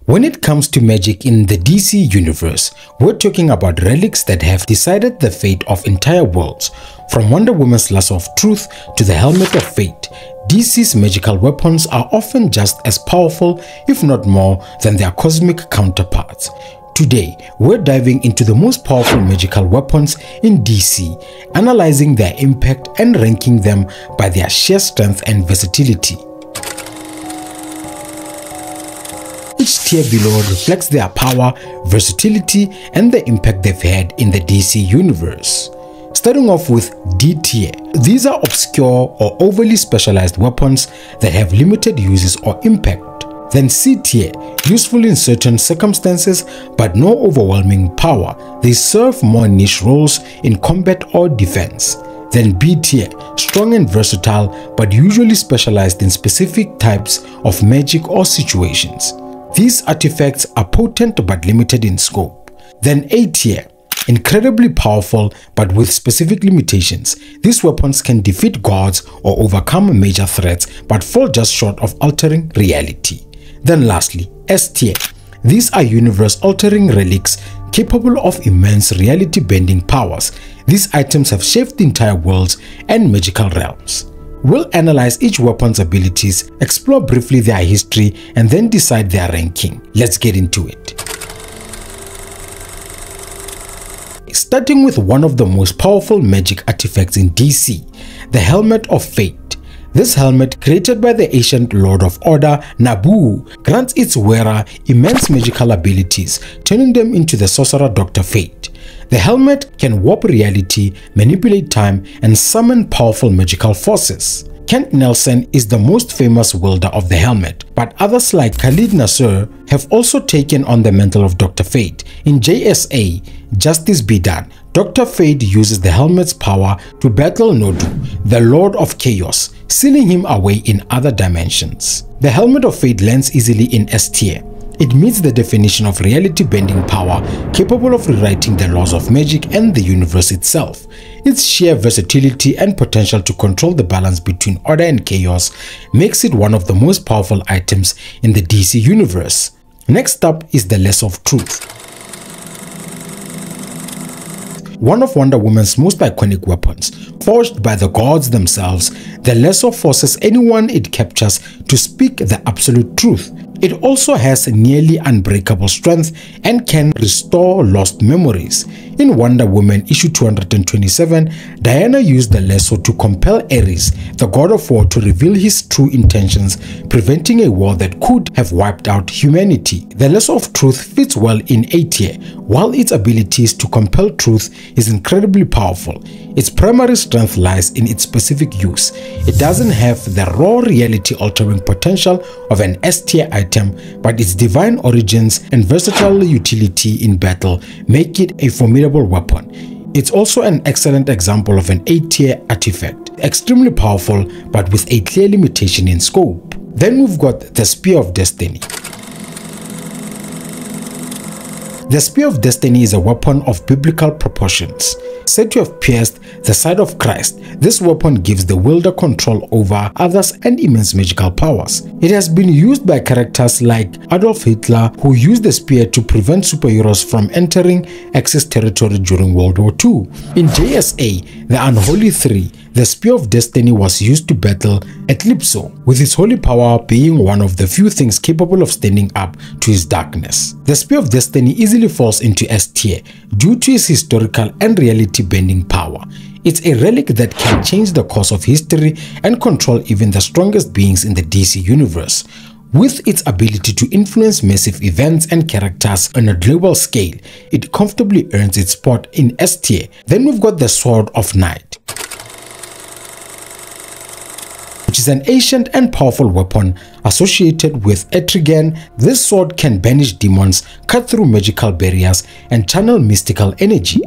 When it comes to magic in the DC universe, we're talking about relics that have decided the fate of entire worlds. From Wonder Woman's Lasso of Truth to the Helmet of Fate, DC's magical weapons are often just as powerful, if not more, than their cosmic counterparts. Today, we're diving into the most powerful magical weapons in DC, analyzing their impact and ranking them by their sheer strength and versatility. Each tier below reflects their power, versatility, and the impact they've had in the DC universe. Starting off with D tier. These are obscure or overly specialized weapons that have limited uses or impact. Then C tier, useful in certain circumstances but no overwhelming power. They serve more niche roles in combat or defense. Then B tier, strong and versatile but usually specialized in specific types of magic or situations. These artifacts are potent but limited in scope. Then A tier, incredibly powerful but with specific limitations. These weapons can defeat gods or overcome major threats but fall just short of altering reality. Then lastly, S tier. These are universe-altering relics capable of immense reality-bending powers. These items have shaped entire worlds and magical realms. We'll analyze each weapon's abilities, explore briefly their history, and then decide their ranking. Let's get into it. Starting with one of the most powerful magic artifacts in DC, the Helmet of Fate. This helmet, created by the ancient Lord of Order, Nabu, grants its wearer immense magical abilities, turning them into the sorcerer Dr. Fate. The helmet can warp reality, manipulate time, and summon powerful magical forces. Kent Nelson is the most famous wielder of the helmet, but others like Khalid Nasser have also taken on the mantle of Dr. Fate. In JSA, Justice Be Done, Dr. Fate uses the helmet's power to battle Nodu, the Lord of Chaos, sealing him away in other dimensions. The Helmet of Fate lands easily in S tier. It meets the definition of reality-bending power, capable of rewriting the laws of magic and the universe itself. Its sheer versatility and potential to control the balance between order and chaos makes it one of the most powerful items in the DC universe. Next up is the Lasso of Truth. One of Wonder Woman's most iconic weapons, forged by the gods themselves, the lasso forces anyone it captures to speak the absolute truth. It also has nearly unbreakable strength and can restore lost memories. In Wonder Woman issue 227, Diana used the lasso to compel Ares, the god of war, to reveal his true intentions, preventing a war that could have wiped out humanity. The Lasso of Truth fits well in A tier. While its abilities to compel truth is incredibly powerful, its primary strength lies in its specific use. It doesn't have the raw reality-altering potential of an S tier item, but its divine origins and versatile utility in battle make it a formidable weapon. It's also an excellent example of an A tier artifact, extremely powerful but with a clear limitation in scope. Then we've got the Spear of Destiny. The Spear of Destiny is a weapon of biblical proportions. Said to have pierced the side of Christ, this weapon gives the wielder control over others and immense magical powers. It has been used by characters like Adolf Hitler, who used the spear to prevent superheroes from entering Axis territory during World War II. In JSA, the Unholy Three, the Spear of Destiny was used to battle Eclipso, with its holy power being one of the few things capable of standing up to his darkness. The Spear of Destiny easily falls into S tier due to its historical and reality-bending power. It's a relic that can change the course of history and control even the strongest beings in the DC universe. With its ability to influence massive events and characters on a global scale, it comfortably earns its spot in S tier. Then we've got the Sword of Night, which is an ancient and powerful weapon associated with Etrigan. This sword can banish demons, cut through magical barriers, and channel mystical energy.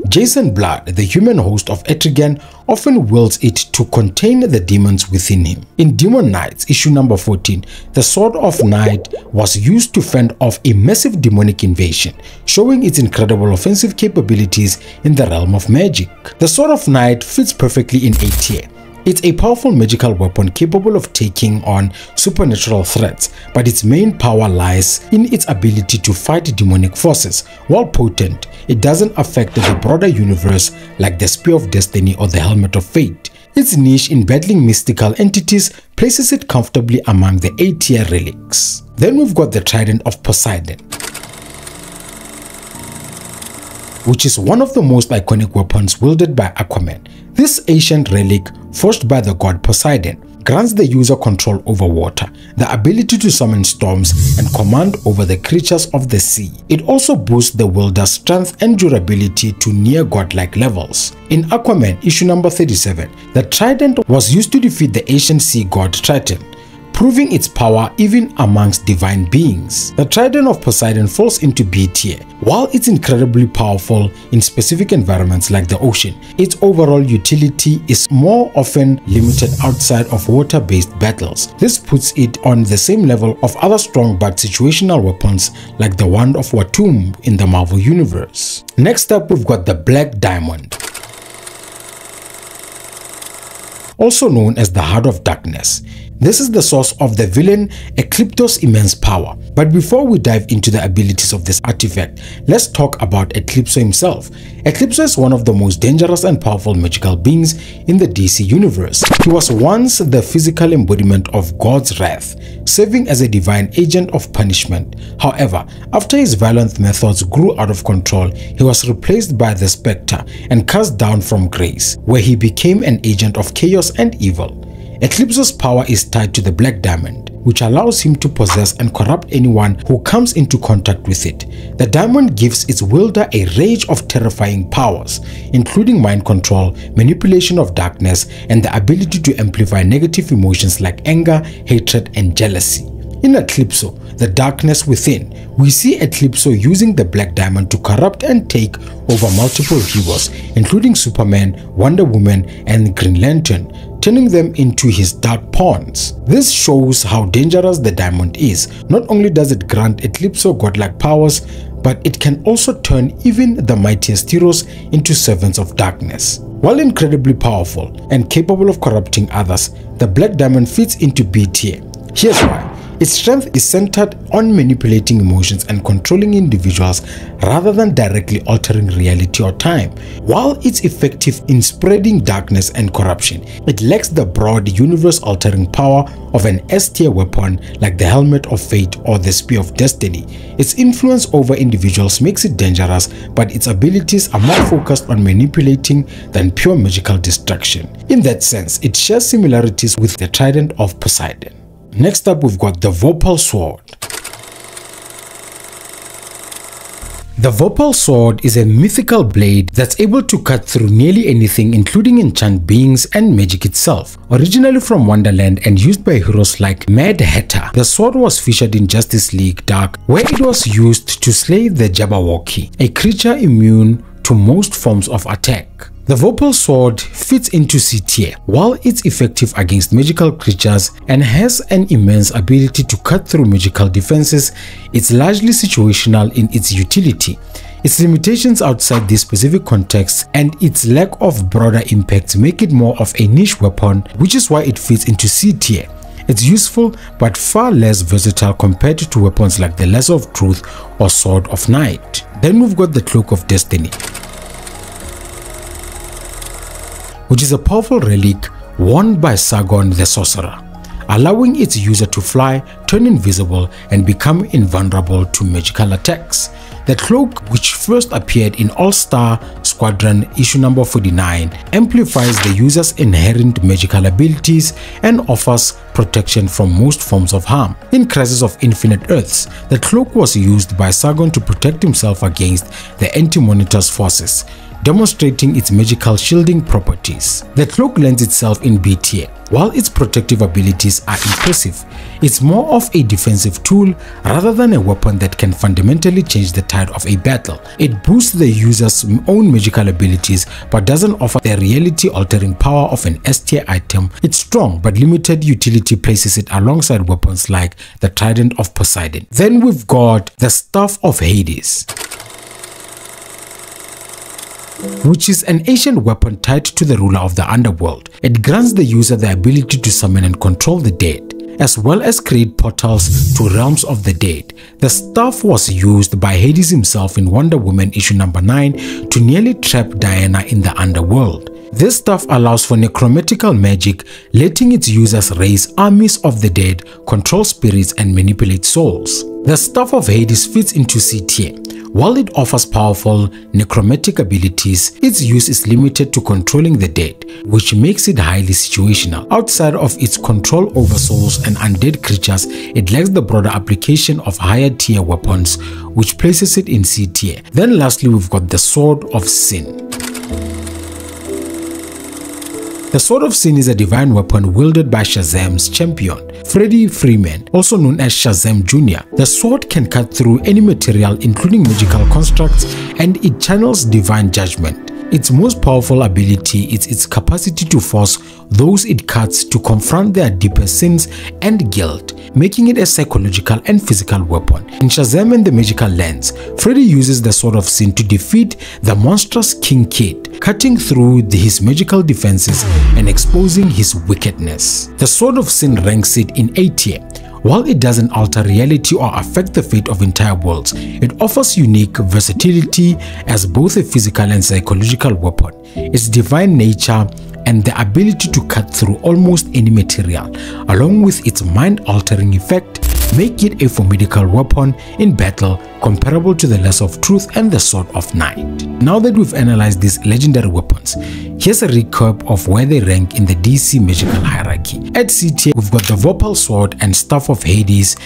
Jason Blood, the human host of Etrigan, often wields it to contain the demons within him. In Demon Knights issue number 14, the Sword of Night was used to fend off a massive demonic invasion, showing its incredible offensive capabilities in the realm of magic. The Sword of Night fits perfectly in A tier. It's a powerful magical weapon capable of taking on supernatural threats, but its main power lies in its ability to fight demonic forces. While potent, it doesn't affect the broader universe like the Spear of Destiny or the Helmet of Fate. Its niche in battling mystical entities places it comfortably among the A-tier relics. Then we've got the Trident of Poseidon, which is one of the most iconic weapons wielded by Aquaman. This ancient relic, forged by the god Poseidon, grants the user control over water, the ability to summon storms, and command over the creatures of the sea. It also boosts the wielder's strength and durability to near godlike levels. In Aquaman issue number 37, the trident was used to defeat the ancient sea god Triton, proving its power even amongst divine beings. The Trident of Poseidon falls into B tier. While it's incredibly powerful in specific environments like the ocean, its overall utility is more often limited outside of water-based battles. This puts it on the same level of other strong but situational weapons like the Wand of Watum in the Marvel Universe. Next up, we've got the Black Diamond, also known as the Heart of Darkness. This is the source of the villain Eclipto's immense power. But before we dive into the abilities of this artifact, let's talk about Eclipso himself. Eclipso is one of the most dangerous and powerful magical beings in the DC universe. He was once the physical embodiment of God's wrath, serving as a divine agent of punishment. However, after his violent methods grew out of control, he was replaced by the Spectre and cast down from grace, where he became an agent of chaos and evil. Eclipso's power is tied to the Black Diamond, which allows him to possess and corrupt anyone who comes into contact with it. The diamond gives its wielder a range of terrifying powers, including mind control, manipulation of darkness, and the ability to amplify negative emotions like anger, hatred, and jealousy. In Eclipso, the darkness within, we see Eclipso using the Black Diamond to corrupt and take over multiple heroes, including Superman, Wonder Woman, and Green Lantern, turning them into his dark pawns. This shows how dangerous the diamond is. Not only does it grant Eclipso godlike powers, but it can also turn even the mightiest heroes into servants of darkness. While incredibly powerful and capable of corrupting others, the Black Diamond fits into B tier. Here's why. Its strength is centered on manipulating emotions and controlling individuals rather than directly altering reality or time. While it's effective in spreading darkness and corruption, it lacks the broad universe-altering power of an S-tier weapon like the Helmet of Fate or the Spear of Destiny. Its influence over individuals makes it dangerous, but its abilities are more focused on manipulating than pure magical destruction. In that sense, it shares similarities with the Trident of Poseidon. Next up, we've got the Vopal Sword. The Vopal Sword is a mythical blade that's able to cut through nearly anything, including enchant beings and magic itself. Originally from Wonderland and used by heroes like Mad Hatter, the sword was featured in Justice League Dark, where it was used to slay the Jabberwocky, a creature immune to most forms of attack. The Vopal Sword fits into C tier. While it's effective against magical creatures and has an immense ability to cut through magical defenses, it's largely situational in its utility. Its limitations outside this specific context and its lack of broader impacts make it more of a niche weapon, which is why it fits into C tier. It's useful but far less versatile compared to weapons like the Lasso of Truth or Sword of Night. Then we've got the Cloak of Destiny, which is a powerful relic worn by Sargon the Sorcerer, allowing its user to fly, turn invisible, and become invulnerable to magical attacks. The cloak, which first appeared in All-Star Squadron issue number 49, amplifies the user's inherent magical abilities and offers protection from most forms of harm. In Crisis of Infinite Earths, the cloak was used by Sargon to protect himself against the Anti-Monitor's forces, demonstrating its magical shielding properties. The cloak lends itself in B tier. While its protective abilities are impressive, it's more of a defensive tool rather than a weapon that can fundamentally change the tide of a battle. It boosts the user's own magical abilities but doesn't offer the reality-altering power of an S-tier item. Its strong but limited utility places it alongside weapons like the Trident of Poseidon. Then we've got the Staff of Hades, which is an ancient weapon tied to the ruler of the underworld. It grants the user the ability to summon and control the dead, as well as create portals to realms of the dead. The staff was used by Hades himself in Wonder Woman issue number 9 to nearly trap Diana in the underworld. This staff allows for necromantical magic, letting its users raise armies of the dead, control spirits, and manipulate souls. The Staff of Hades fits into C tier. While it offers powerful necromantic abilities, its use is limited to controlling the dead, which makes it highly situational. Outside of its control over souls and undead creatures, it lacks the broader application of higher tier weapons, which places it in C tier. Then lastly, we've got the Sword of Sin. The Sword of Sin is a divine weapon wielded by Shazam's champion, Freddie Freeman, also known as Shazam Jr. The sword can cut through any material, including magical constructs, and it channels divine judgment. Its most powerful ability is its capacity to force those it cuts to confront their deeper sins and guilt, making it a psychological and physical weapon. In Shazam and the Magical Lands, Freddy uses the Sword of Sin to defeat the monstrous King Kid, cutting through his magical defenses and exposing his wickedness. The Sword of Sin ranks it in A tier. While it doesn't alter reality or affect the fate of entire worlds, it offers unique versatility as both a physical and psychological weapon. Its divine nature and the ability to cut through almost any material, along with its mind-altering effect, make it a formidable weapon in battle comparable to the Lasso of Truth and the Sword of Night. Now that we've analyzed these legendary weapons, here's a recap of where they rank in the DC magical hierarchy. At C tier, we've got the Vopal Sword and Staff of Hades.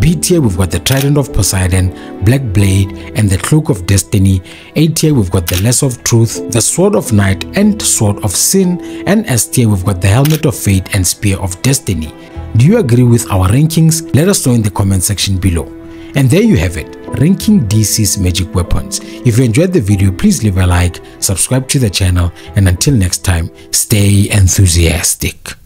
B tier, we've got the Trident of Poseidon, Black Blade, and the Cloak of Destiny. A tier, we've got the Lasso of Truth, the Sword of Night, and Sword of Sin. And S tier, we've got the Helmet of Fate and Spear of Destiny. Do you agree with our rankings? Let us know in the comment section below. And there you have it, ranking DC's magic weapons. If you enjoyed the video, please leave a like, subscribe to the channel, and until next time, stay enthusiastic.